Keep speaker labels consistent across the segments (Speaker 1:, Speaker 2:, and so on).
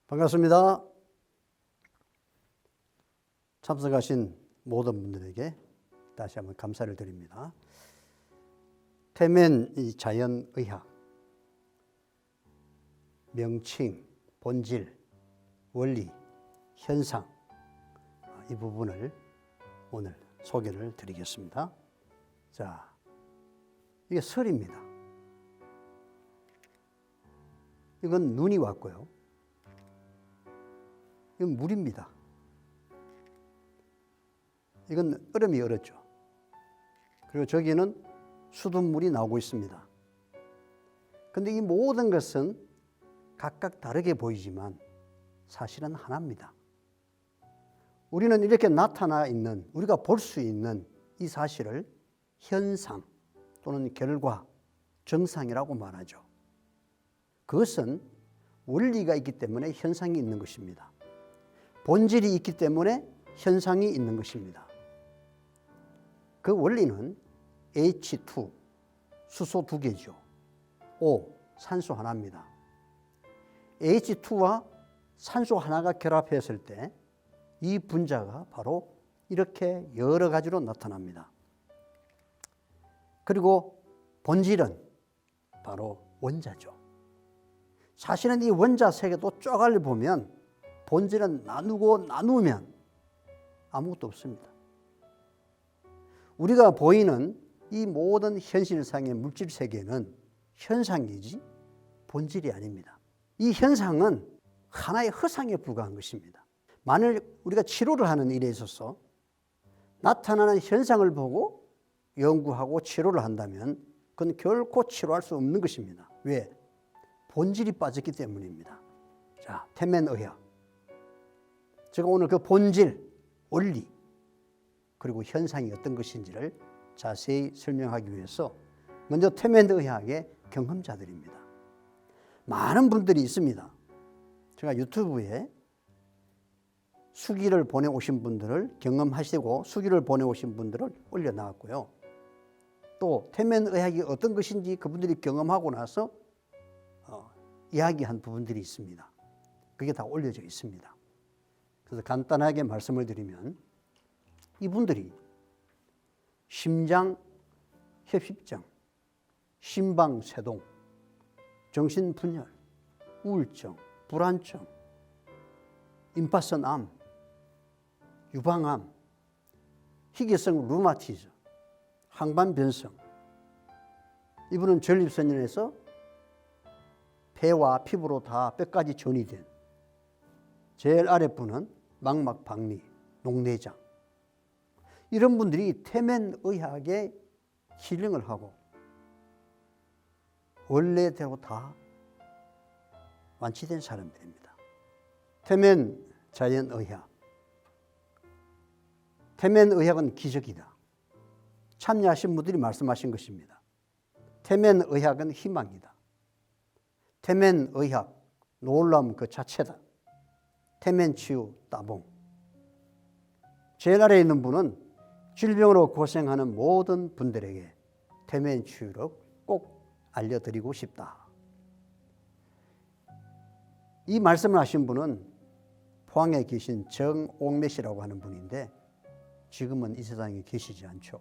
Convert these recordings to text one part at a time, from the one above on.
Speaker 1: 반갑습니다. 참석하신 모든 분들에게 다시 한번 감사를 드립니다. 태면 자연의학, 명칭, 본질, 원리, 현상, 이 부분을 오늘 소개를 드리겠습니다. 자, 이게 설입니다. 이건 눈이 왔고요. 이건 물입니다. 이건 얼음이 얼었죠. 그리고 저기는 수돗물이 나오고 있습니다. 그런데 이 모든 것은 각각 다르게 보이지만 사실은 하나입니다. 우리는 이렇게 나타나 있는, 우리가 볼 수 있는 이 사실을 현상 또는 결과, 정상이라고 말하죠. 그것은 원리가 있기 때문에 현상이 있는 것입니다. 본질이 있기 때문에 현상이 있는 것입니다. 그 원리는 H2, 수소 2개죠. O, 산소 하나입니다. H2와 산소 하나가 결합했을 때 이 분자가 바로 이렇게 여러 가지로 나타납니다. 그리고 본질은 바로 원자죠. 사실은 이 원자 세계도 쪼갈려 보면 본질은 나누고 나누면 아무것도 없습니다. 우리가 보이는 이 모든 현실상의 물질 세계는 현상이지 본질이 아닙니다. 이 현상은 하나의 허상에 불과한 것입니다. 만일 우리가 치료를 하는 일에 있어서 나타나는 현상을 보고 연구하고 치료를 한다면 그건 결코 치료할 수 없는 것입니다. 왜? 본질이 빠졌기 때문입니다. 자, 태면의학. 제가 오늘 그 본질, 원리, 그리고 현상이 어떤 것인지를 자세히 설명하기 위해서 먼저 태면의학의 경험자들입니다. 많은 분들이 있습니다. 제가 유튜브에 수기를 보내오신 분들을 경험하시고 수기를 보내오신 분들을 올려놨고요. 또 태면의학이 어떤 것인지 그분들이 경험하고 나서 이야기한 부분들이 있습니다. 그게 다 올려져 있습니다. 그래서 간단하게 말씀을 드리면 이분들이 심장 협심증, 심방세동, 정신분열, 우울증, 불안증, 임파선암, 유방암, 희귀성 루마티즘, 항반변성, 이분은 전립선에서 폐와 피부로 다 뼈까지 전이된, 제일 아랫분은 망막박리, 녹내장, 이런 분들이 태면의학의 힐링을 하고 원래대로 다 완치된 사람들입니다. 태면 자연의학. 태면의학은 기적이다. 참여하신 분들이 말씀하신 것입니다. 태면의학은 희망이다. 태면의학, 놀라움 그 자체다. 태면치유 따봉. 제일 아래에 있는 분은 질병으로 고생하는 모든 분들에게 태면치유를 꼭 알려드리고 싶다. 이 말씀을 하신 분은 포항에 계신 정옥래 씨라고 하는 분인데 지금은 이 세상에 계시지 않죠.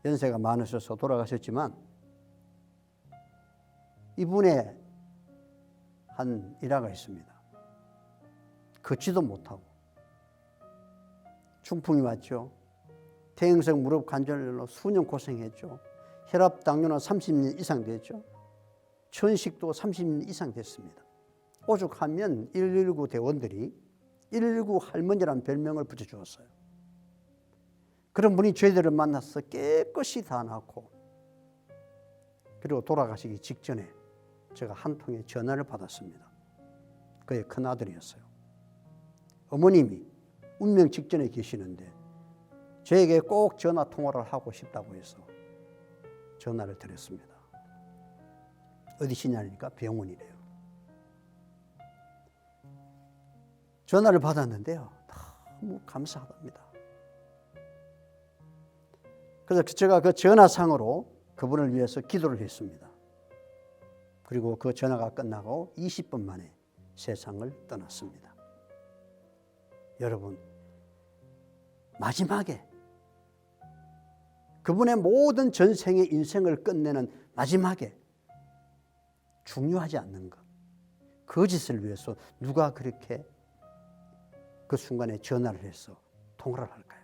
Speaker 1: 연세가 많으셔서 돌아가셨지만 이분의 한 일화가 있습니다. 걷지도 못하고 중풍이 왔죠. 퇴행성 무릎 관절로 수년 고생했죠. 혈압 당뇨는 30년 이상 됐죠. 천식도 30년 이상 됐습니다. 오죽하면 119 대원들이 119 할머니라는 별명을 붙여주었어요. 그런 분이 저희들을 만나서 깨끗이 다 낫고 그리고 돌아가시기 직전에 제가 한 통의 전화를 받았습니다. 그의 큰아들이었어요. 어머님이 운명 직전에 계시는데 저에게 꼭 전화 통화를 하고 싶다고 해서 전화를 드렸습니다. 어디시냐니까 병원이래요. 전화를 받았는데요. 너무 감사하답니다. 그래서 제가 그 전화상으로 그분을 위해서 기도를 했습니다. 그리고 그 전화가 끝나고 20분 만에 세상을 떠났습니다. 여러분, 마지막에 그분의 모든 전생의 인생을 끝내는 마지막에 중요하지 않는 것, 그 짓을 위해서 누가 그렇게 그 순간에 전화를 해서 통화를 할까요?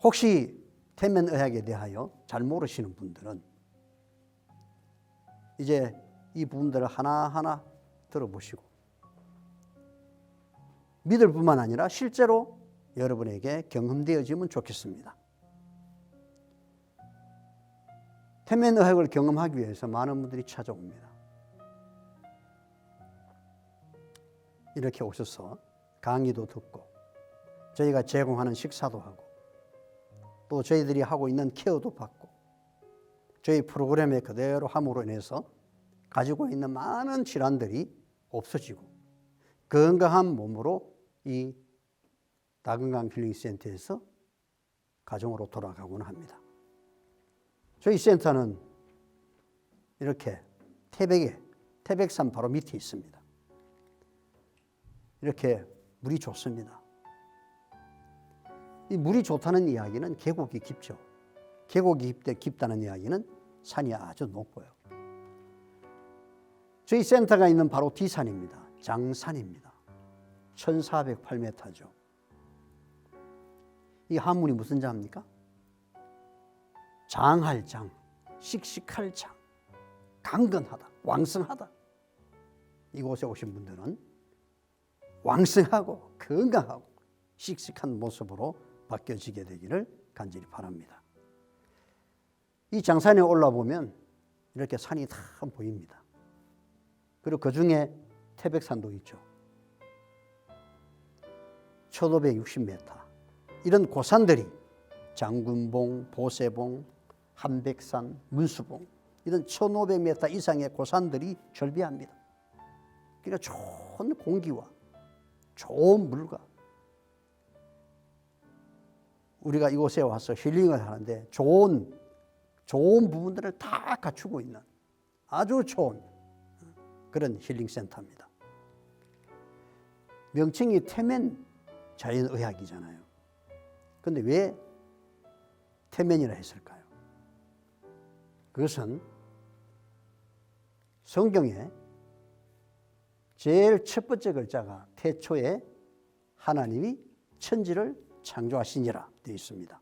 Speaker 1: 혹시 태면의학에 대하여 잘 모르시는 분들은 이제 이 부분들을 하나하나 들어보시고 믿을 뿐만 아니라 실제로 여러분에게 경험되어지면 좋겠습니다. 태면의학을 경험하기 위해서 많은 분들이 찾아옵니다. 이렇게 오셔서 강의도 듣고 저희가 제공하는 식사도 하고 또 저희들이 하고 있는 케어도 받고 저희 프로그램에 그대로 함으로 인해서 가지고 있는 많은 질환들이 없어지고 건강한 몸으로 이 다건강 힐링센터에서 가정으로 돌아가곤 합니다. 저희 센터는 이렇게 태백산 바로 밑에 있습니다. 이렇게 물이 좋습니다. 이 물이 좋다는 이야기는 계곡이 깊죠. 계곡이 깊다는 이야기는 산이 아주 높고요. 저희 센터가 있는 바로 뒷산입니다. 장산입니다. 1408m죠. 이 한문이 무슨 자입니까? 장할 장, 씩씩할 장, 강건하다, 왕성하다. 이곳에 오신 분들은 왕성하고 건강하고 씩씩한 모습으로 바뀌어지게 되기를 간절히 바랍니다. 이 장산에 올라보면 이렇게 산이 다 보입니다. 그리고 그 중에 태백산도 있죠. 1560m. 이런 고산들이 장군봉, 보세봉, 한백산, 문수봉 이런 1500m 이상의 고산들이 절비합니다. 그러니까 좋은 공기와 좋은 물과 우리가 이곳에 와서 힐링을 하는데 좋은 부분들을 다 갖추고 있는 아주 좋은 그런 힐링센터입니다. 명칭이 태면 자연의학이잖아요. 그런데 왜 태면이라 했을까요? 그것은 성경에 제일 첫 번째 글자가 태초에 하나님이 천지를 창조하시니라 되어 있습니다.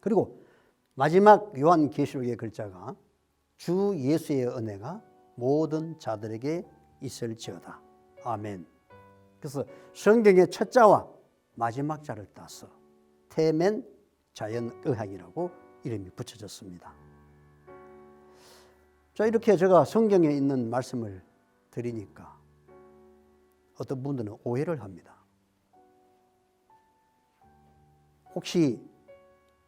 Speaker 1: 그리고 마지막 요한계시록의 글자가 주 예수의 은혜가 모든 자들에게 있을지어다. 아멘. 그래서 성경의 첫 자와 마지막 자를 따서 태면 자연의학이라고 이름이 붙여졌습니다. 자, 이렇게 제가 성경에 있는 말씀을 드리니까 어떤 분들은 오해를 합니다. 혹시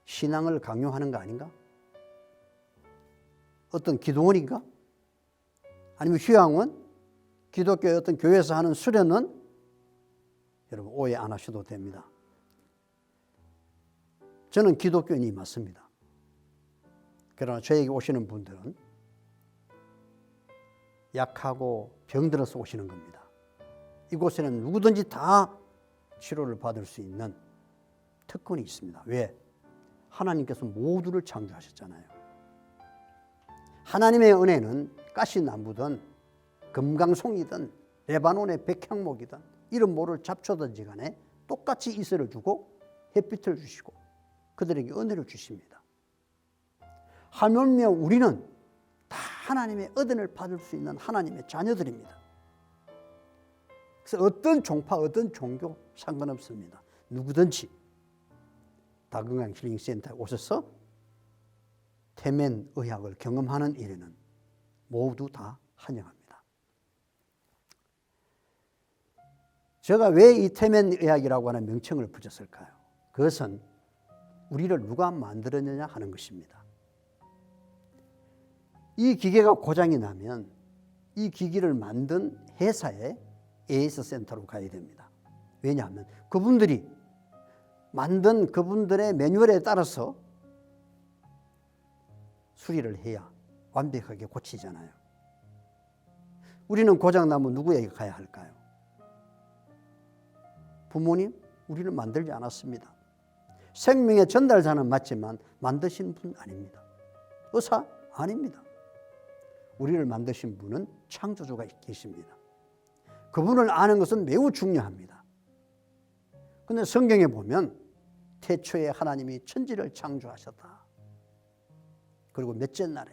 Speaker 1: 신앙을 강요하는 거 아닌가? 어떤 기도원인가? 아니면 휴양원? 기독교의 어떤 교회에서 하는 수련은? 여러분 오해 안 하셔도 됩니다. 저는 기독교인이 맞습니다. 그러나 저에게 오시는 분들은 약하고 병들어서 오시는 겁니다. 이곳에는 누구든지 다 치료를 받을 수 있는 특권이 있습니다. 왜? 하나님께서 모두를 창조하셨잖아요. 하나님의 은혜는 가시나무든 금강송이든 레바논의 백향목이든 이름 모를 잡초든지 간에 똑같이 이슬을 주고 햇빛을 주시고 그들에게 은혜를 주십니다. 하물며 우리는 다 하나님의 은혜를 받을 수 있는 하나님의 자녀들입니다. 그래서 어떤 종파, 어떤 종교 상관없습니다. 누구든지 다건강 힐링센터에 오셔서 태면 의학을 경험하는 일에는 모두 다 환영합니다. 제가 왜 이 태면 의학이라고 하는 명칭을 붙였을까요? 그것은 우리를 누가 만들었느냐 하는 것입니다. 이 기계가 고장이 나면 이 기기를 만든 회사의 AS 센터로 가야 됩니다. 왜냐하면 그분들이 만든 그분들의 매뉴얼에 따라서 수리를 해야 완벽하게 고치잖아요. 우리는 고장나면 누구에게 가야 할까요? 부모님? 우리는 만들지 않았습니다. 생명의 전달자는 맞지만 만드신 분 아닙니다. 의사? 아닙니다. 우리를 만드신 분은 창조주가 계십니다. 그분을 아는 것은 매우 중요합니다. 그런데 성경에 보면 태초에 하나님이 천지를 창조하셨다. 그리고 몇째 날에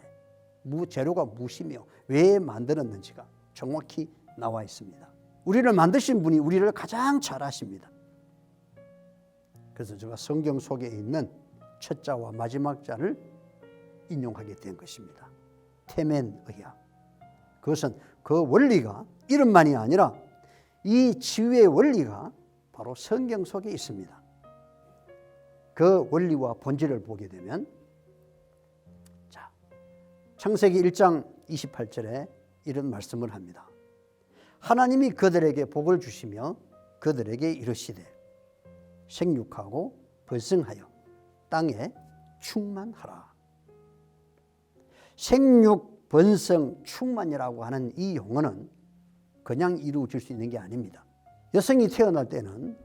Speaker 1: 재료가 무엇이며 왜 만들었는지가 정확히 나와 있습니다. 우리를 만드신 분이 우리를 가장 잘 아십니다. 그래서 제가 성경 속에 있는 첫 자와 마지막 자를 인용하게 된 것입니다. 테멘의학. 그것은 그 원리가 이름만이 아니라 이 치유의 원리가 바로 성경 속에 있습니다. 그 원리와 본질을 보게 되면 자, 창세기 1장 28절에 이런 말씀을 합니다. 하나님이 그들에게 복을 주시며 그들에게 이르시되 생육하고 번성하여 땅에 충만하라. 생육, 번성, 충만이라고 하는 이 용어는 그냥 이루어질 수 있는 게 아닙니다. 여성이 태어날 때는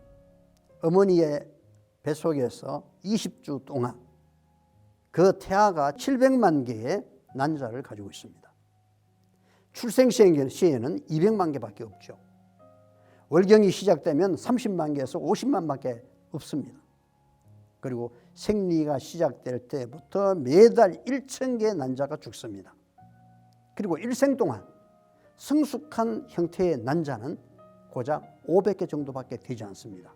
Speaker 1: 어머니의 뱃속에서 20주 동안 그 태아가 700만 개의 난자를 가지고 있습니다. 출생 시에는 200만 개밖에 없죠. 월경이 시작되면 30만 개에서 50만 밖에 없습니다. 그리고 생리가 시작될 때부터 매달 1,000개의 난자가 죽습니다. 그리고 일생 동안 성숙한 형태의 난자는 고작 500개 정도밖에 되지 않습니다.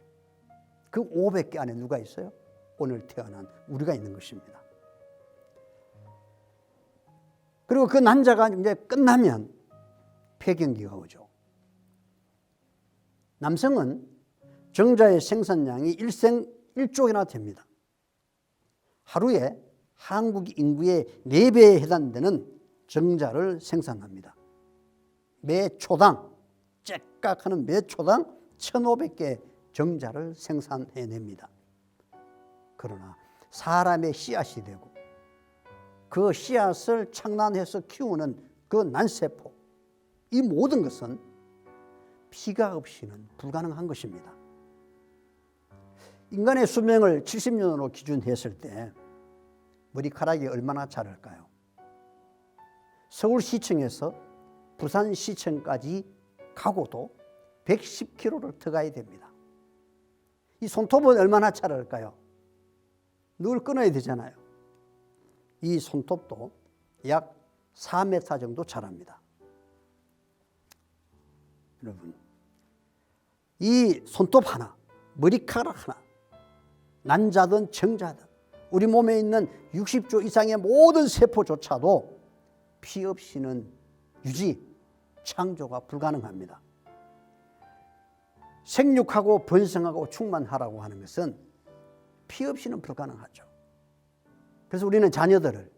Speaker 1: 그 500개 안에 누가 있어요? 오늘 태어난 우리가 있는 것입니다. 그리고 그 난자가 이제 끝나면 폐경기가 오죠. 남성은 정자의 생산량이 일생 1조이나 됩니다. 하루에 한국 인구의 4배에 해당되는 정자를 생산합니다. 매 초당, 째깍하는 매 초당 1,500개 정자를 생산해냅니다. 그러나 사람의 씨앗이 되고 그 씨앗을 창란해서 키우는 그 난세포, 이 모든 것은 피가 없이는 불가능한 것입니다. 인간의 수명을 70년으로 기준했을 때 머리카락이 얼마나 자랄까요? 서울시청에서 부산시청까지 가고도 110km를 더 가야 됩니다. 이 손톱은 얼마나 자랄까요? 늘 끊어야 되잖아요. 이 손톱도 약 4m 정도 자랍니다. 여러분, 이 손톱 하나, 머리카락 하나, 난자든 정자든 우리 몸에 있는 60조 이상의 모든 세포조차도 피 없이는 유지, 창조가 불가능합니다. 생육하고 번성하고 충만하라고 하는 것은 피 없이는 불가능하죠. 그래서 우리는 자녀들을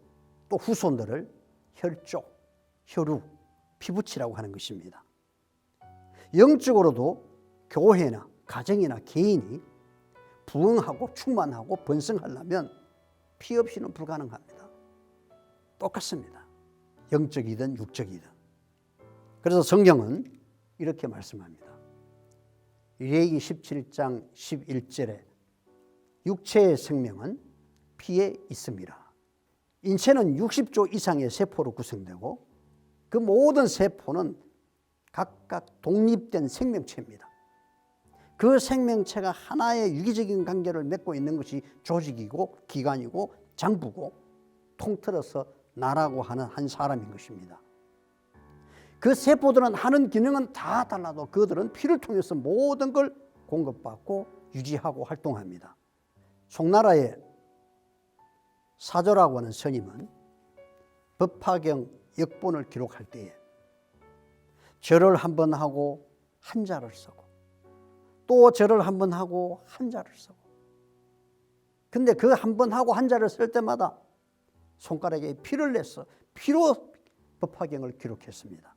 Speaker 1: 또 후손들을 혈족, 혈육, 피부치라고 하는 것입니다. 영적으로도 교회나 가정이나 개인이 부흥하고 충만하고 번성하려면 피 없이는 불가능합니다. 똑같습니다. 영적이든 육적이든. 그래서 성경은 이렇게 말씀합니다. 레위기 17장 11절에 육체의 생명은 피에 있습니다. 인체는 60조 이상의 세포로 구성되고 그 모든 세포는 각각 독립된 생명체입니다. 그 생명체가 하나의 유기적인 관계를 맺고 있는 것이 조직이고 기관이고 장부고 통틀어서 나라고 하는 한 사람인 것입니다. 그 세포들은 하는 기능은 다 달라도 그들은 피를 통해서 모든 걸 공급받고 유지하고 활동합니다. 송나라의 사조라고 하는 스님은 법화경 역본을 기록할 때에 절을 한번 하고 한자를 쓰고 또 절을 한번 하고 한자를 쓰고, 근데 그 한번 하고 한자를 쓸 때마다 손가락에 피를 내서 피로 법화경을 기록했습니다.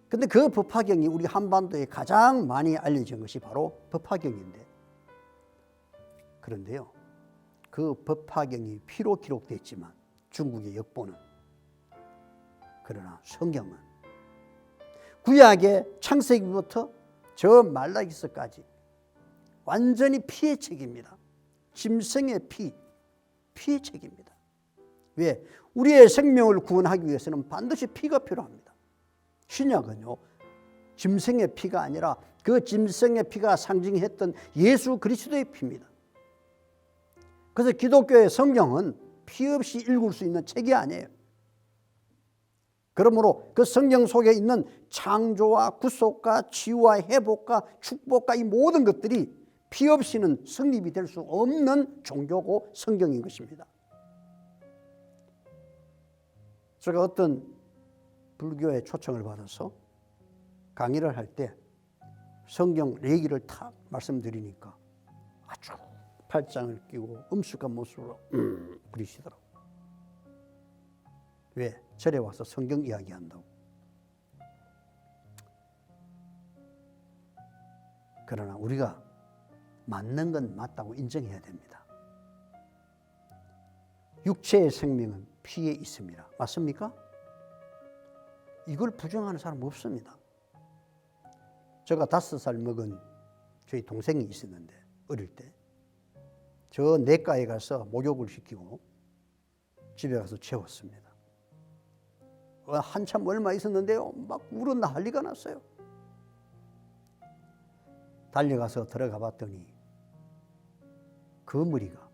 Speaker 1: 근데 그 법화경이 우리 한반도에 가장 많이 알려진 것이 바로 법화경인데, 그런데요, 그 법화경이 피로 기록되어 있지만 중국의 역본은 그러나 성경은 구약의 창세기부터 저 말라기서까지 완전히 피의 책입니다. 짐승의 피의 책입니다. 왜? 우리의 생명을 구원하기 위해서는 반드시 피가 필요합니다. 신약은요, 짐승의 피가 아니라 그 짐승의 피가 상징했던 예수 그리스도의 피입니다. 그래서 기독교의 성경은 피 없이 읽을 수 있는 책이 아니에요. 그러므로 그 성경 속에 있는 창조와 구속과 치유와 회복과 축복과 이 모든 것들이 피 없이는 성립이 될 수 없는 종교고 성경인 것입니다. 제가 어떤 불교의 초청을 받아서 강의를 할 때 성경 얘기를 탁 말씀드리니까 아주 팔짱을 끼고 엄숙한 모습으로 그러시더라고요. 왜? 절에 와서 성경 이야기한다고. 그러나 우리가 맞는 건 맞다고 인정해야 됩니다. 육체의 생명은 피에 있습니다. 맞습니까? 이걸 부정하는 사람 없습니다. 제가 5살 먹은 저희 동생이 있었는데 어릴 때 저 내과에 가서 목욕을 시키고 집에 가서 재웠습니다. 한참 얼마 있었는데요, 막 울어 난리가 났어요. 달려가서 들어가 봤더니 그 머리가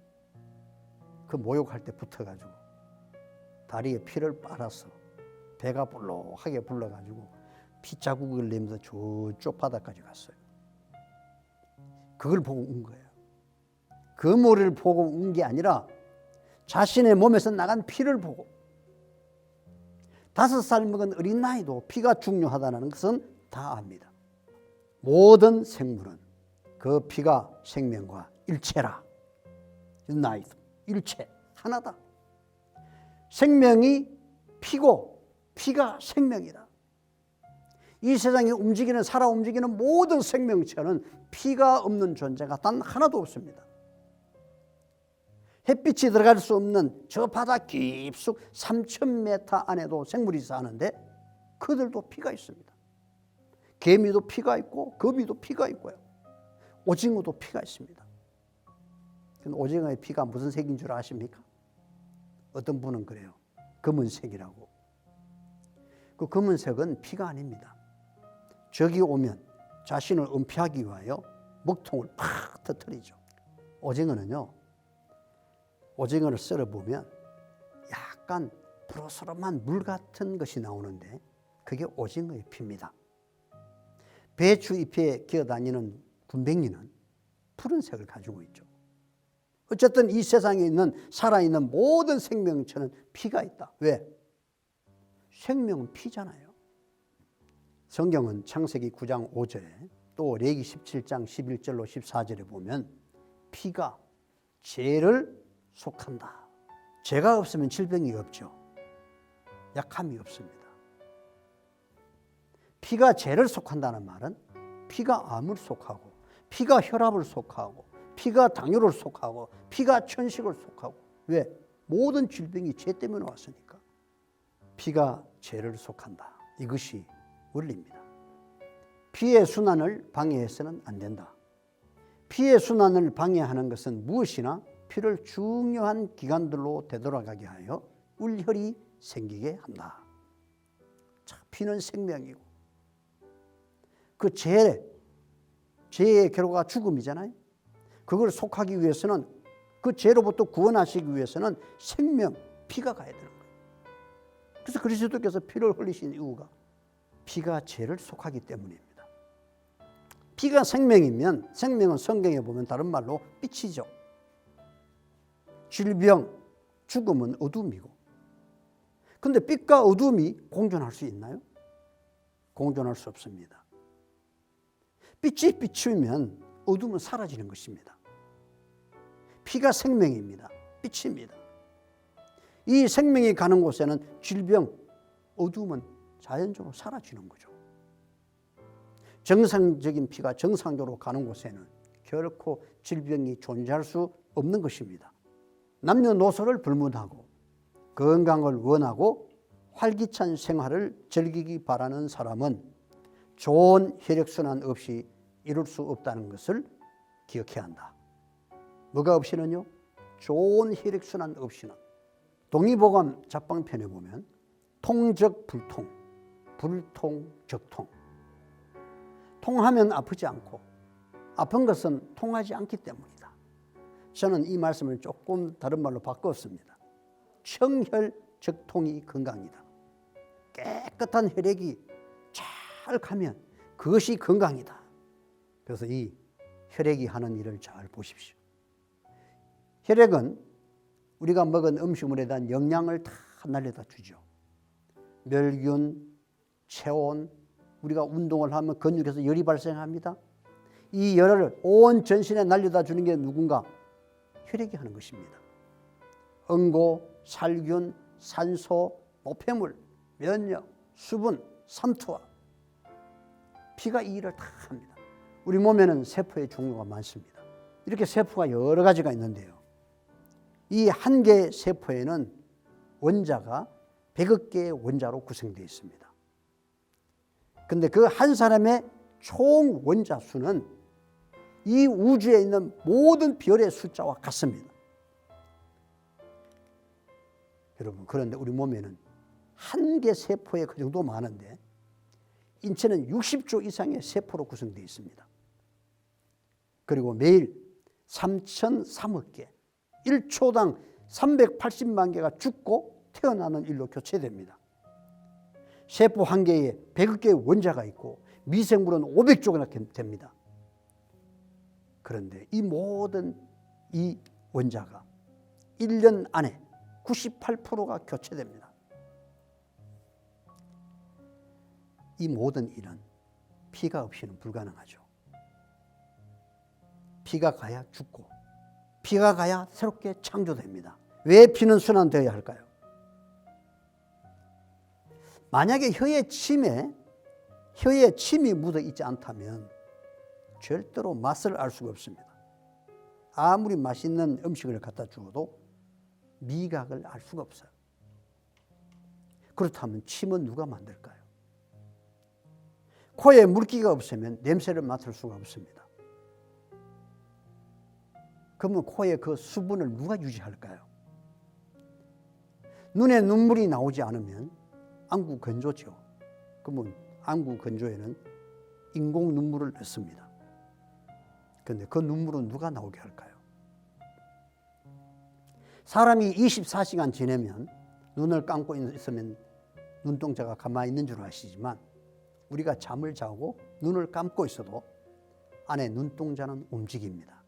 Speaker 1: 그 목욕할 때 붙어가지고 다리에 피를 빨아서 배가 볼록하게 불러가지고 피자국을 내면서 저쪽 바닥까지 갔어요. 그걸 보고 운 거예요. 그 머리를 보고 운 게 아니라 자신의 몸에서 나간 피를 보고. 5살 먹은 어린 나이도 피가 중요하다는 것은 다 압니다. 모든 생물은 그 피가 생명과 일체라. 나이도 일체 하나다. 생명이 피고 피가 생명이다. 이 세상에 움직이는 살아 움직이는 모든 생명체는 피가 없는 존재가 단 하나도 없습니다. 햇빛이 들어갈 수 없는 저 바다 깊숙 3,000m 안에도 생물이 사는데 그들도 피가 있습니다. 개미도 피가 있고 거미도 피가 있고요. 오징어도 피가 있습니다. 오징어의 피가 무슨 색인 줄 아십니까? 어떤 분은 그래요. 검은색이라고. 그 검은색은 피가 아닙니다. 적이 오면 자신을 은폐하기 위하여 먹통을 팍 터뜨리죠. 오징어는요, 오징어를 썰어보면 약간 부스럼한 물 같은 것이 나오는데 그게 오징어의 피입니다. 배추 잎에 기어다니는 군뱅이는 푸른색을 가지고 있죠. 어쨌든 이 세상에 있는 살아있는 모든 생명체는 피가 있다. 왜? 생명은 피잖아요. 성경은 창세기 9장 5절에 또 레기 17장 11절로 14절에 보면 피가 죄를 속한다. 죄가 없으면 질병이 없죠. 약함이 없습니다. 피가 죄를 속한다는 말은 피가 암을 속하고 피가 혈압을 속하고 피가 당뇨를 속하고 피가 천식을 속하고. 왜? 모든 질병이 죄 때문에 왔으니까. 피가 죄를 속한다. 이것이 원리입니다. 피의 순환을 방해해서는 안 된다. 피의 순환을 방해하는 것은 무엇이나 피를 중요한 기관들로 되돌아가게 하여 울혈이 생기게 한다. 자, 피는 생명이고 그 죄의 결과가 죽음이잖아요. 그걸 속하기 위해서는, 그 죄로부터 구원하시기 위해서는 생명, 피가 가야 되는 거예요. 그래서 그리스도께서 피를 흘리신 이유가 피가 죄를 속하기 때문입니다. 피가 생명이면, 생명은 성경에 보면 다른 말로 빛이죠. 질병, 죽음은 어둠이고. 근데 빛과 어둠이 공존할 수 있나요? 공존할 수 없습니다. 빛이 비추면 어둠은 사라지는 것입니다. 피가 생명입니다. 빛입니다. 이 생명이 가는 곳에는 질병, 어둠은 자연적으로 사라지는 거죠. 정상적인 피가 정상적으로 가는 곳에는 결코 질병이 존재할 수 없는 것입니다. 남녀노소를 불문하고 건강을 원하고 활기찬 생활을 즐기기 바라는 사람은 좋은 혈액순환 없이 이룰 수 없다는 것을 기억해야 한다. 뭐가 없이는요? 좋은 혈액순환 없이는. 동의보감 잡방편에 보면 통적 불통, 불통 적통. 통하면 아프지 않고 아픈 것은 통하지 않기 때문이다. 저는 이 말씀을 조금 다른 말로 바꿨습니다. 청혈적통이 건강이다. 깨끗한 혈액이 잘 가면 그것이 건강이다. 그래서 이 혈액이 하는 일을 잘 보십시오. 혈액은 우리가 먹은 음식물에 대한 영양을 다 날려다 주죠. 멸균, 체온, 우리가 운동을 하면 근육에서 열이 발생합니다. 이 열을 온 전신에 날려다 주는 게 누군가? 혈액이 하는 것입니다. 응고, 살균, 산소, 노폐물, 면역, 수분, 삼투압. 피가 이 일을 다 합니다. 우리 몸에는 세포의 종류가 많습니다. 이렇게 세포가 여러 가지가 있는데요. 이 한 개의 세포에는 원자가 100억 개의 원자로 구성되어 있습니다. 근데 그 한 사람의 총 원자 수는 이 우주에 있는 모든 별의 숫자와 같습니다. 여러분, 그런데 우리 몸에는 한 개 세포에 그 정도 많은데 인체는 60조 이상의 세포로 구성되어 있습니다. 그리고 매일 3,003억 개, 1초당 380만 개가 죽고 태어나는 일로 교체됩니다. 세포 한 개에 100억 개의 원자가 있고 미생물은 500조가 됩니다. 그런데 이 모든 이 원자가 1년 안에 98%가 교체됩니다. 이 모든 일은 피가 없이는 불가능하죠. 피가 가야 죽고 피가 가야 새롭게 창조됩니다. 왜 피는 순환되어야 할까요? 만약에 혀에 침이 묻어 있지 않다면 절대로 맛을 알 수가 없습니다. 아무리 맛있는 음식을 갖다 주어도 미각을 알 수가 없어요. 그렇다면 침은 누가 만들까요? 코에 물기가 없으면 냄새를 맡을 수가 없습니다. 그러면 코에 그 수분을 누가 유지할까요? 눈에 눈물이 나오지 않으면 안구 건조죠. 그러면 안구 건조에는 인공 눈물을 넣습니다. 그런데 그 눈물은 누가 나오게 할까요? 사람이 24시간 지내면 눈을 감고 있으면 눈동자가 가만히 있는 줄 아시지만 우리가 잠을 자고 눈을 감고 있어도 안에 눈동자는 움직입니다.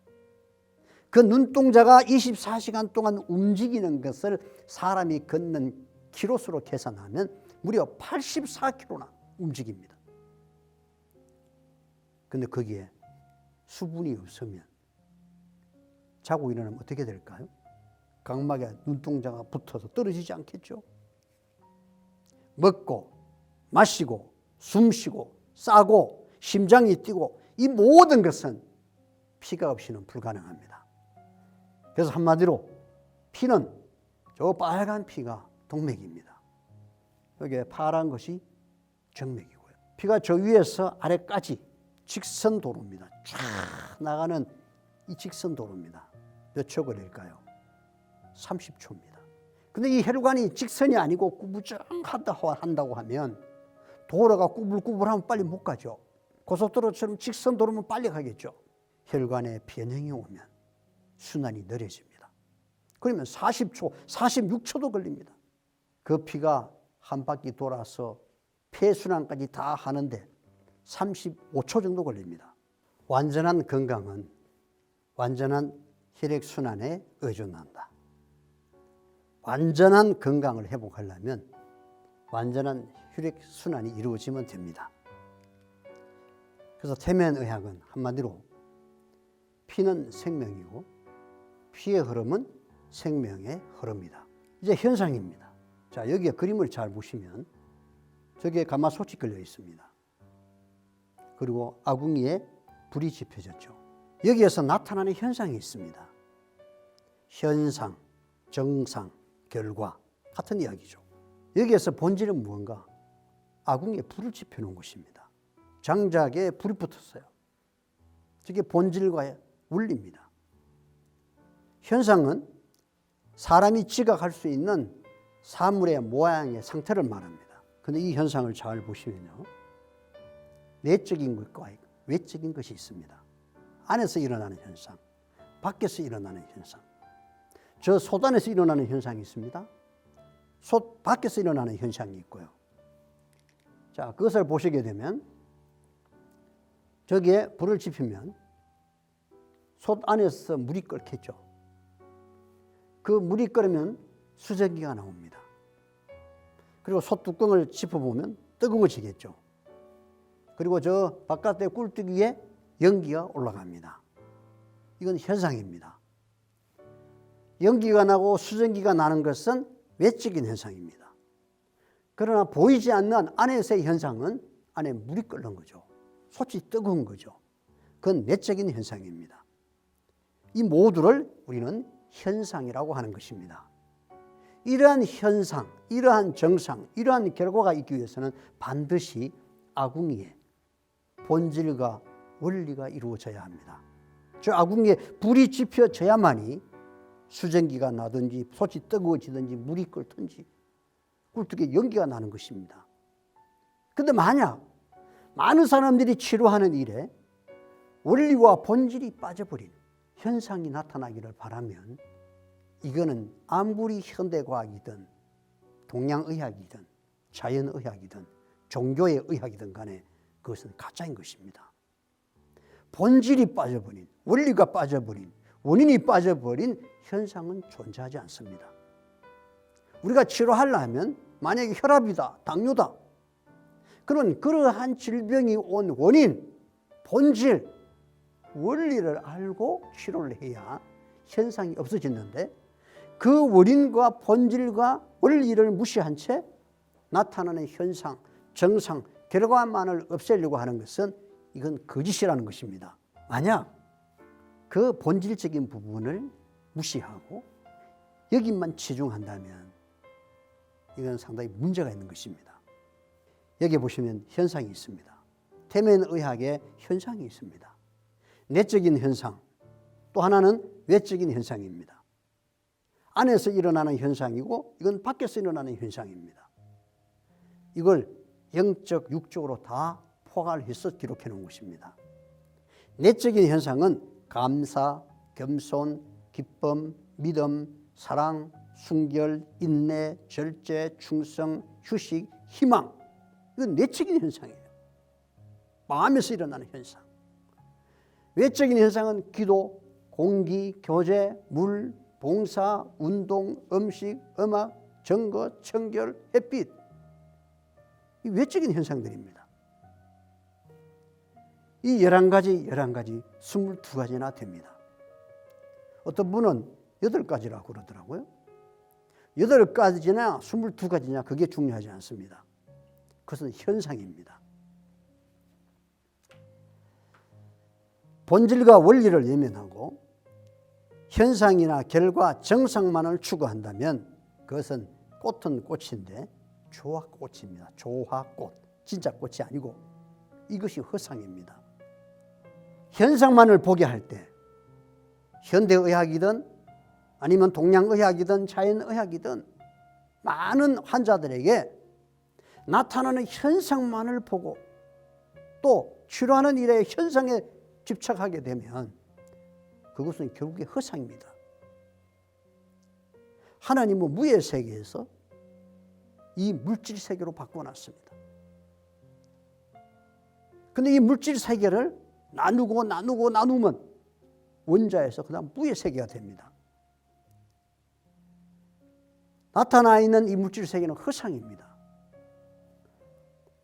Speaker 1: 그 눈동자가 24시간 동안 움직이는 것을 사람이 걷는 키로수로 계산하면 무려 84km나 움직입니다. 그런데 거기에 수분이 없으면 자고 일어나면 어떻게 될까요? 각막에 눈동자가 붙어서 떨어지지 않겠죠? 먹고 마시고 숨쉬고 싸고 심장이 뛰고 이 모든 것은 피가 없이는 불가능합니다. 그래서 한마디로 피는 저 빨간 피가 동맥입니다. 여기에 파란 것이 정맥이고요. 피가 저 위에서 아래까지 직선 도로입니다. 쫙 나가는 이 직선 도로입니다. 몇 초 걸릴까요? 30초입니다. 근데 이 혈관이 직선이 아니고 구부정한다고 하면 도로가 꾸불꾸불하면 빨리 못 가죠. 고속도로처럼 직선 도로면 빨리 가겠죠. 혈관에 변형이 오면 순환이 느려집니다. 그러면 40초, 46초도 걸립니다. 그 피가 한 바퀴 돌아서 폐순환까지 다 하는데 35초 정도 걸립니다. 완전한 건강은 완전한 혈액순환에 의존한다. 완전한 건강을 회복하려면 완전한 혈액순환이 이루어지면 됩니다. 그래서 태면의학은 한마디로 피는 생명이고 피의 흐름은 생명의 흐름이다. 이제 현상입니다. 자, 여기에 그림을 잘 보시면 저기에 가마솥이 걸려 있습니다. 그리고 아궁이에 불이 지펴졌죠. 여기에서 나타나는 현상이 있습니다. 현상, 정상, 결과 같은 이야기죠. 여기에서 본질은 무언가? 아궁이에 불을 지펴놓은 것입니다. 장작에 불이 붙었어요. 저게 본질과 원리입니다. 현상은 사람이 지각할 수 있는 사물의 모양의 상태를 말합니다. 그런데 이 현상을 잘 보시면요, 내적인 것과 외적인 것이 있습니다. 안에서 일어나는 현상, 밖에서 일어나는 현상. 저 솥 안에서 일어나는 현상이 있습니다. 솥 밖에서 일어나는 현상이 있고요. 자, 그것을 보시게 되면 저기에 불을 지피면 솥 안에서 물이 끓겠죠. 그 물이 끓으면 수증기가 나옵니다. 그리고 솥 뚜껑을 짚어보면 뜨거워지겠죠. 그리고 저 바깥의 꿀뚜기 위에 연기가 올라갑니다. 이건 현상입니다. 연기가 나고 수증기가 나는 것은 외적인 현상입니다. 그러나 보이지 않는 안에서의 현상은 안에 물이 끓는 거죠. 솥이 뜨거운 거죠. 그건 내적인 현상입니다. 이 모두를 우리는 현상이라고 하는 것입니다. 이러한 현상, 이러한 정상, 이러한 결과가 있기 위해서는 반드시 아궁이에 본질과 원리가 이루어져야 합니다. 저 아궁이에 불이 지펴져야만이 수증기가 나든지 솥이 뜨거워지든지 물이 끓든지 꿀떡에 연기가 나는 것입니다. 그런데 만약 많은 사람들이 치료하는 일에 원리와 본질이 빠져버린 현상이 나타나기를 바라면 이거는 아무리 현대과학이든 동양의학이든 자연의학이든 종교의 의학이든 간에 그것은 가짜인 것입니다. 본질이 빠져버린, 원리가 빠져버린, 원인이 빠져버린 현상은 존재하지 않습니다. 우리가 치료하려면 만약에 혈압이다, 당뇨다, 그런 그러한 질병이 온 원인, 본질, 원리를 알고 치료를 해야 현상이 없어지는데 그 원인과 본질과 원리를 무시한 채 나타나는 현상, 정상, 결과만을 없애려고 하는 것은 이건 거짓이라는 것입니다. 만약 그 본질적인 부분을 무시하고 여기만 치중한다면 이건 상당히 문제가 있는 것입니다. 여기 보시면 현상이 있습니다. 태면의학에 현상이 있습니다. 내적인 현상, 또 하나는 외적인 현상입니다. 안에서 일어나는 현상이고 이건 밖에서 일어나는 현상입니다. 이걸 영적, 육적으로 다 포괄해서 기록해 놓은 것입니다. 내적인 현상은 감사, 겸손, 기쁨, 믿음, 사랑, 순결, 인내, 절제, 충성, 휴식, 희망. 이건 내적인 현상이에요. 마음에서 일어나는 현상. 외적인 현상은 기도, 공기, 교제, 물, 봉사, 운동, 음식, 음악, 정거, 청결, 햇빛. 이 외적인 현상들입니다. 이 11가지, 22가지나 됩니다. 어떤 분은 8가지라고 그러더라고요. 8가지나 22가지냐 그게 중요하지 않습니다. 그것은 현상입니다. 본질과 원리를 외면하고 현상이나 결과, 정상만을 추구한다면 그것은 꽃은 꽃인데 조화꽃입니다. 조화꽃. 진짜 꽃이 아니고 이것이 허상입니다. 현상만을 보게 할 때 현대의학이든 아니면 동양의학이든 자연의학이든 많은 환자들에게 나타나는 현상만을 보고 또 치료하는 일에 현상에 집착하게 되면 그것은 결국에 허상입니다. 하나님은 무의 세계에서 이 물질 세계로 바꿔놨습니다. 그런데 이 물질 세계를 나누면 원자에서 그다음 무의 세계가 됩니다. 나타나 있는 이 물질 세계는 허상입니다.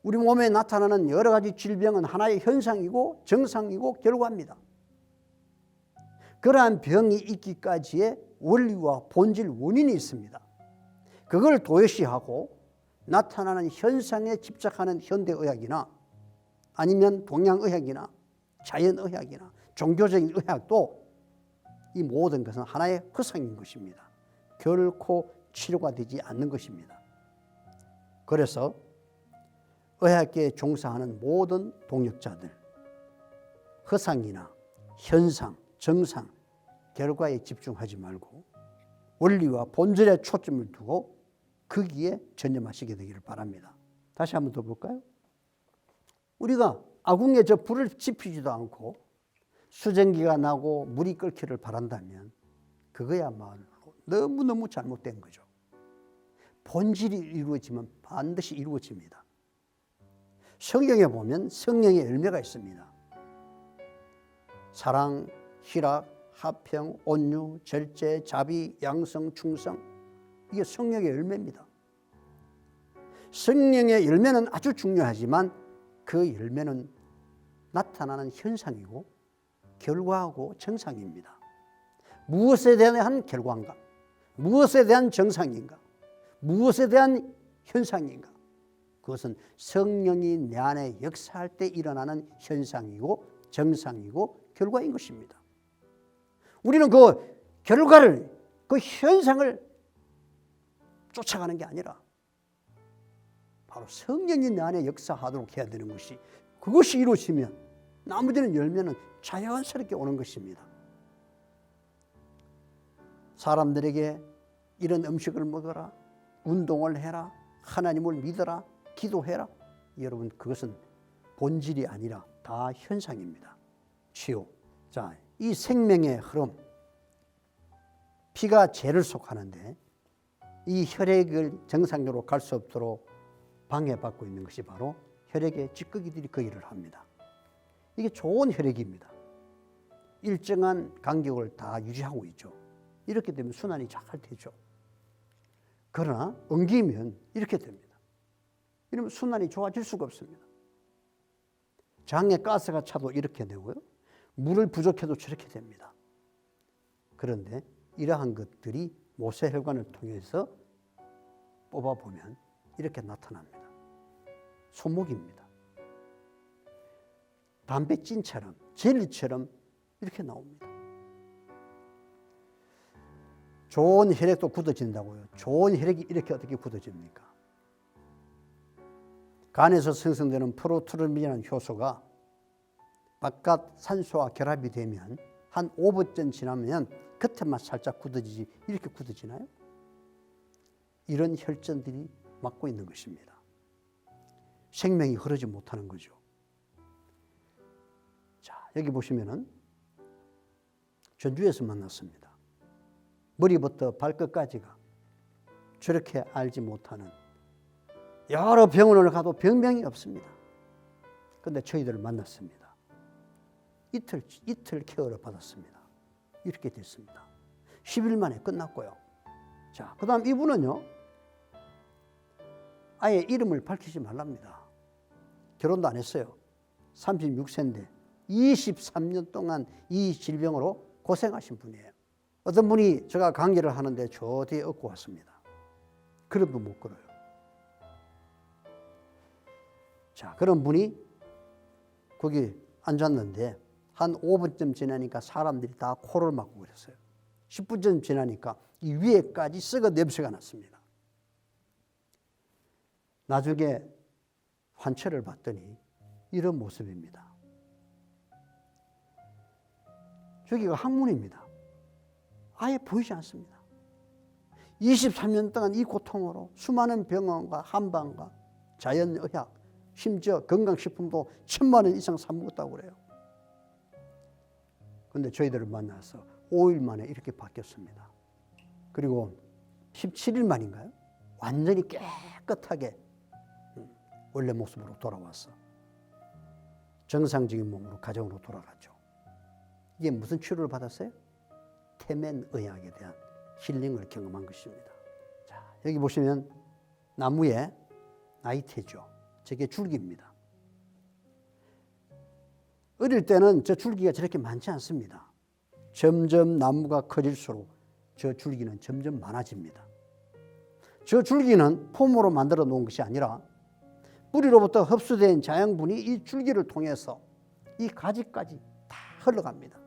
Speaker 1: 우리 몸에 나타나는 여러 가지 질병은 하나의 현상이고 정상이고 결과입니다. 그러한 병이 있기까지의 원리와 본질 원인이 있습니다. 그걸 도외시하고 나타나는 현상에 집착하는 현대의학이나 아니면 동양의학이나 자연의학이나 종교적인 의학도 이 모든 것은 하나의 허상인 것입니다. 결코 치료가 되지 않는 것입니다. 그래서 의학계에 종사하는 모든 동역자들, 허상이나 현상, 정상, 결과에 집중하지 말고 원리와 본질에 초점을 두고 거기에 전념하시게 되기를 바랍니다. 다시 한번 더 볼까요? 우리가 아궁에 저 불을 지피지도 않고 수증기가 나고 물이 끓기를 바란다면 그거야말로 너무너무 잘못된 거죠. 본질이 이루어지면 반드시 이루어집니다. 성경에 보면 성령의 열매가 있습니다. 사랑, 희락, 화평, 온유, 절제, 자비, 양성, 충성, 이게 성령의 열매입니다. 성령의 열매는 아주 중요하지만 그 열매는 나타나는 현상이고 결과하고 정상입니다. 무엇에 대한 결과인가? 무엇에 대한 정상인가? 무엇에 대한 현상인가? 그것은 성령이 내 안에 역사할 때 일어나는 현상이고 정상이고 결과인 것입니다. 우리는 그 결과를, 그 현상을 쫓아가는 게 아니라 바로 성령이 내 안에 역사하도록 해야 되는 것이, 그것이 이루어지면 나머지는 열매는 자연스럽게 오는 것입니다. 사람들에게 이런 음식을 먹어라, 운동을 해라, 하나님을 믿어라, 기도해라. 여러분, 그것은 본질이 아니라 다 현상입니다. 치유. 자, 이 생명의 흐름, 피가 죄를 속하는데 이 혈액을 정상적으로 갈 수 없도록 방해받고 있는 것이 바로 혈액의 찌꺼기들이 그 일을 합니다. 이게 좋은 혈액입니다. 일정한 간격을 다 유지하고 있죠. 이렇게 되면 순환이 잘 되죠. 그러나 엉기면 이렇게 됩니다. 이러면 순환이 좋아질 수가 없습니다. 장에 가스가 차도 이렇게 되고요. 물을 부족해도 저렇게 됩니다. 그런데 이러한 것들이 모세혈관을 통해서 뽑아보면 이렇게 나타납니다. 손목입니다. 담배찐처럼, 젤리처럼 이렇게 나옵니다. 좋은 혈액도 굳어진다고요. 좋은 혈액이 이렇게 어떻게 굳어집니까? 간에서 생성되는 프로트루빈이라는 효소가 바깥 산소와 결합이 되면 한 5분쯤 지나면 겉에만 살짝 굳어지지, 이렇게 굳어지나요? 이런 혈전들이 막고 있는 것입니다. 생명이 흐르지 못하는 거죠. 자, 여기 보시면은 전주에서 만났습니다. 머리부터 발끝까지가 저렇게 알지 못하는, 여러 병원을 가도 병명이 없습니다. 그런데 저희들을 만났습니다. 이틀 케어를 받았습니다. 이렇게 됐습니다. 10일 만에 끝났고요. 자, 그 다음 이분은요, 아예 이름을 밝히지 말랍니다. 결혼도 안 했어요. 36세인데 23년 동안 이 질병으로 고생하신 분이에요. 어떤 분이 제가 강의를 하는데 저 뒤에 업고 왔습니다. 걸음도 못 걸어요. 자, 그런 분이 거기 앉았는데 한 5분쯤 지나니까 사람들이 다 코를 막고 그랬어요. 10분쯤 지나니까 이 위에까지 썩어 냄새가 났습니다. 나중에 환철을 봤더니 이런 모습입니다. 저기가 항문입니다. 아예 보이지 않습니다. 23년 동안 이 고통으로 수많은 병원과 한방과 자연의학, 심지어 건강식품도 1000만 원 이상 사 먹었다고 그래요. 그런데 저희들을 만나서 5일 만에 이렇게 바뀌었습니다. 그리고 17일 만인가요? 완전히 깨끗하게 원래 모습으로 돌아왔어. 정상적인 몸으로 가정으로 돌아갔죠. 이게 무슨 치료를 받았어요? 태면의학에 대한 힐링을 경험한 것입니다. 자, 여기 보시면 나무에 나이테죠. 저게 줄기입니다. 어릴 때는 저 줄기가 저렇게 많지 않습니다. 점점 나무가 커질수록 저 줄기는 점점 많아집니다. 저 줄기는 폼으로 만들어 놓은 것이 아니라 뿌리로부터 흡수된 자양분이 이 줄기를 통해서 이 가지까지 다 흘러갑니다.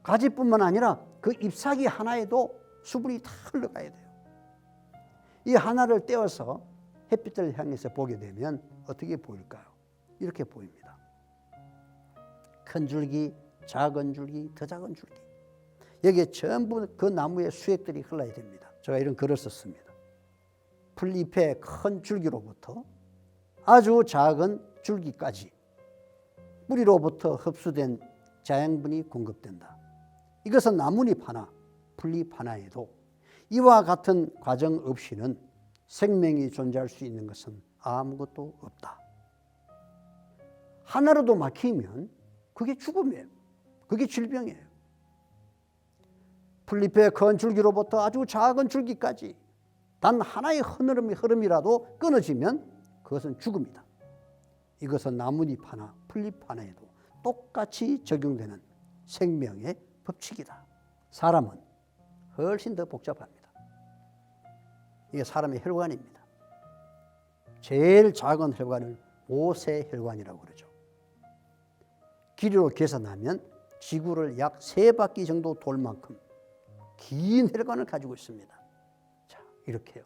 Speaker 1: 가지뿐만 아니라 그 잎사귀 하나에도 수분이 다 흘러가야 돼요. 이 하나를 떼어서 햇빛을 향해서 보게 되면 어떻게 보일까요? 이렇게 보입니다. 큰 줄기, 작은 줄기, 더 작은 줄기. 여기에 전부 그 나무의 수액들이 흘러야 됩니다. 제가 이런 글을 썼습니다. 풀잎의 큰 줄기로부터 아주 작은 줄기까지 뿌리로부터 흡수된 자양분이 공급된다. 이것은 나뭇잎 하나, 풀잎 하나에도 이와 같은 과정 없이는 생명이 존재할 수 있는 것은 아무것도 없다. 하나라도 막히면 그게 죽음이에요. 그게 질병이에요. 풀잎의 큰 줄기로부터 아주 작은 줄기까지 단 하나의 흐름이라도 끊어지면 그것은 죽음이다. 이것은 나뭇잎 하나, 풀잎 하나에도 똑같이 적용되는 생명의 법칙이다. 사람은 훨씬 더 복잡합니다. 이게 사람의 혈관입니다. 제일 작은 혈관을 모세혈관이라고 그러죠. 길이로 계산하면 지구를 약 3바퀴 정도 돌 만큼 긴 혈관을 가지고 있습니다. 자, 이렇게요.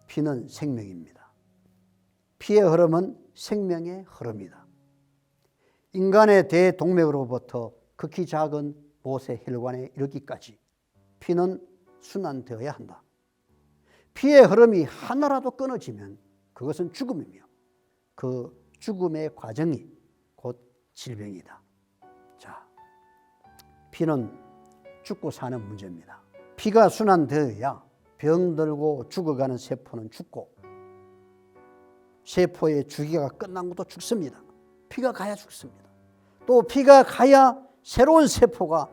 Speaker 1: 피는 생명입니다. 피의 흐름은 생명의 흐름이다. 인간의 대동맥으로부터 극히 작은 모세혈관에 이르기까지 피는 순환되어야 한다. 피의 흐름이 하나라도 끊어지면 그것은 죽음이며 그 죽음의 과정이 곧 질병이다. 자, 피는 죽고 사는 문제입니다. 피가 순환되어야 병들고 죽어가는 세포는 죽고 세포의 주기가 끝난 것도 죽습니다. 피가 가야 죽습니다. 또 피가 가야 새로운 세포가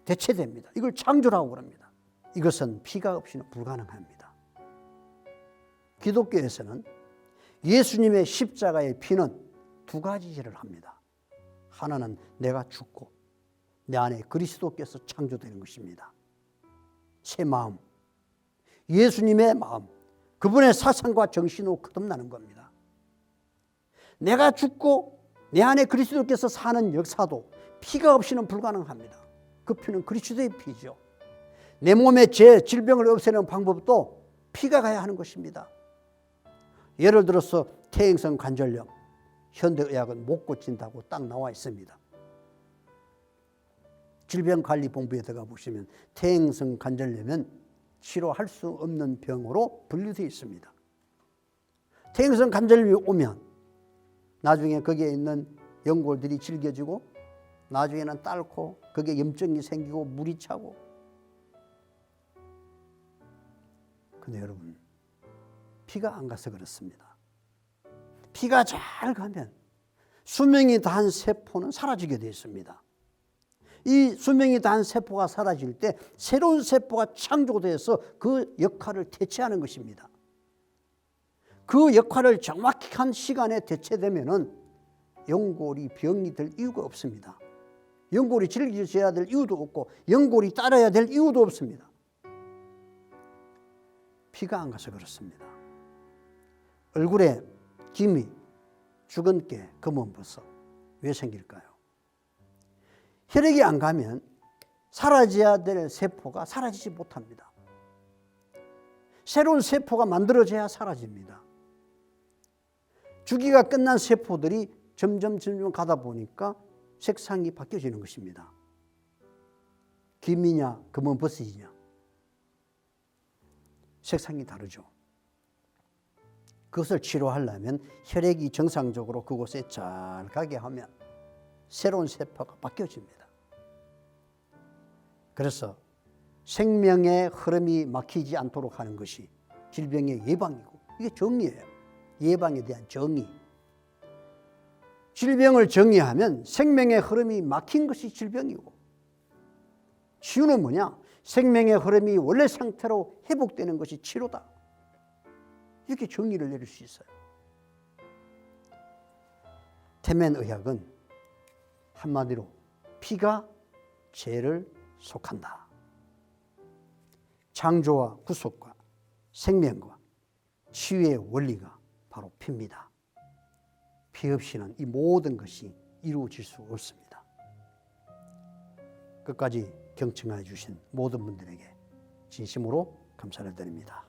Speaker 1: 대체됩니다. 이걸 창조라고 그럽니다. 이것은 피가 없이는 불가능합니다. 기독교에서는 예수님의 십자가의 피는 두 가지 일을 합니다. 하나는 내가 죽고 내 안에 그리스도께서 창조되는 것입니다. 새 마음, 예수님의 마음, 그분의 사상과 정신으로 거듭나는 겁니다. 내가 죽고 내 안에 그리스도께서 사는 역사도 피가 없이는 불가능합니다. 그 피는 그리스도의 피죠. 내 몸의 죄, 질병을 없애는 방법도 피가 가야 하는 것입니다. 예를 들어서 퇴행성 관절염, 현대의학은 못 고친다고 딱 나와 있습니다. 질병관리본부에 들어가 보시면 퇴행성 관절염은 치료할 수 없는 병으로 분류되어 있습니다. 퇴행성 관절염이 오면 나중에 거기에 있는 연골들이 질겨지고 나중에는 닳고 거기에 염증이 생기고 물이 차고. 근데 여러분, 피가 안 가서 그렇습니다. 피가 잘 가면 수명이 다한 세포는 사라지게 되어 있습니다. 이 수명이 다한 세포가 사라질 때 새로운 세포가 창조돼서 그 역할을 대체하는 것입니다. 그 역할을 정확한 시간에 대체되면은 연골이 병이 될 이유가 없습니다. 연골이 질겨져야 될 이유도 없고 연골이 따라야 될 이유도 없습니다. 피가 안 가서 그렇습니다. 얼굴에 기미, 주근깨, 검은버섯 왜 생길까요? 혈액이 안 가면 사라져야 될 세포가 사라지지 못합니다. 새로운 세포가 만들어져야 사라집니다. 주기가 끝난 세포들이 점점 가다 보니까 색상이 바뀌어지는 것입니다. 기미냐 검은버섯이냐 색상이 다르죠. 그것을 치료하려면 혈액이 정상적으로 그곳에 잘 가게 하면 새로운 세포가 바뀌어집니다. 그래서 생명의 흐름이 막히지 않도록 하는 것이 질병의 예방이고 이게 정의예요. 예방에 대한 정의. 질병을 정의하면 생명의 흐름이 막힌 것이 질병이고 치유는 뭐냐? 생명의 흐름이 원래 상태로 회복되는 것이 치료다. 이렇게 정의를 내릴 수 있어요. 태면의학은 한마디로 피가 죄를 속한다. 창조와 구속과 생명과 치유의 원리가 바로 피입니다. 피 없이는 이 모든 것이 이루어질 수 없습니다. 끝까지 경청해 주신 모든 분들에게 진심으로 감사를 드립니다.